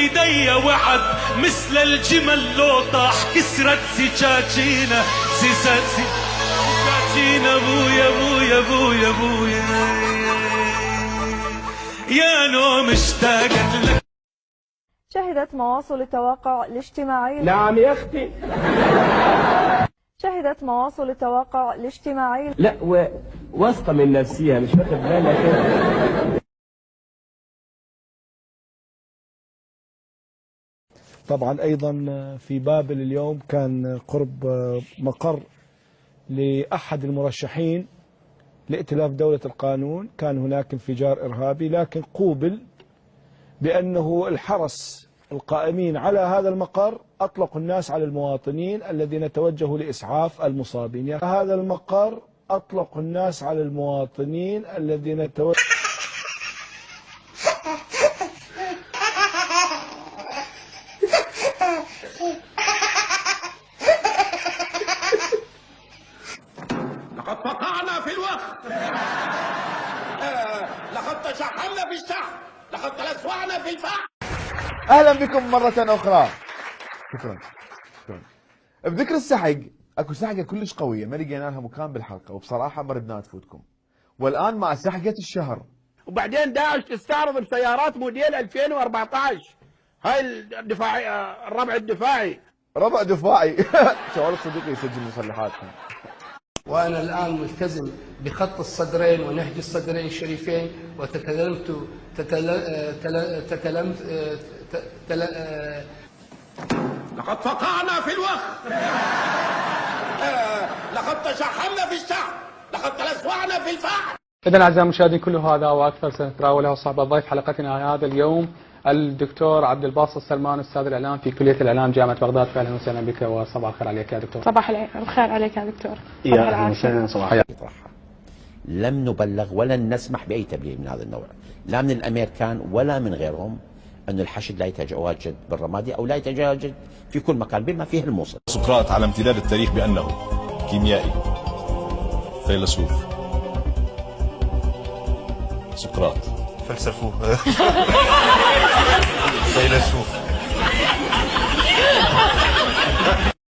بيدي وعد مثل الجمل لو طاح كسرت سكاكينه سكاكينه ابويا ابويا ابويا ابويا يا نوم اشتاقت لك. شهدت مواصل التوقع الاجتماعي. نعم يا اختي. شهدت مواصل التوقع الاجتماعي. لا واثقه من نفسها مش واخد بالك. طبعا أيضا في بابل اليوم كان قرب مقر لأحد المرشحين لائتلاف دولة القانون، كان هناك انفجار إرهابي، لكن قوبل بأنه الحرس القائمين على هذا المقر أطلقوا الناس على المواطنين الذين توجهوا لإسعاف المصابين. هذا المقر أطلقوا الناس على المواطنين الذين توجهوا لقد فقعنا في الوقت، لقد تشحمنا في الشحن، لقد تلسوعنا في الفحم. اهلا بكم مرة اخرى. شكرا. بذكر السحق، اكو سحقة كلش قوية ما لقينا لها مكان بالحلقة، وبصراحة ما ردنا تفوتكم. والان مع سحقة الشهر. وبعدين داعش تستعرض بسيارات موديل 2014، هاي الدفاعي، الربع الدفاعي. ربع دفاعي. شوالك صديقي يسجل مسلحاتهم. وأنا الآن ملتزم بخط الصدرين ونهج الصدرين الشريفين، لقد فقعنا في الوقت، لقد تشحمنا في الشحن، لقد تلسوعنا في الفحم. إذن أعزائي المشاهدين، كل هذا وأكثر سنتناوله صاحب ضيف حلقتنا هذا اليوم الدكتور عبد الباسط سلمان، أستاذ الإعلام في كلية الإعلام جامعة بغداد. فأهلا وسهلا بك وصباح الخير عليك يا دكتور. صباح الخير عليك يا دكتور. يا أهلا وسهلا. صباح الخير. لم نبلغ ولن نسمح بأي تبليغ من هذا النوع، لا من الأمريكان ولا من غيرهم، أن الحشد لا يتواجد بالرمادي أو لا يتواجد في كل مكان بما فيه الموصل. سقراط على امتداد التاريخ بأنه كيميائي، فيلسوف. سقراط فلسفوه. فيلسوف.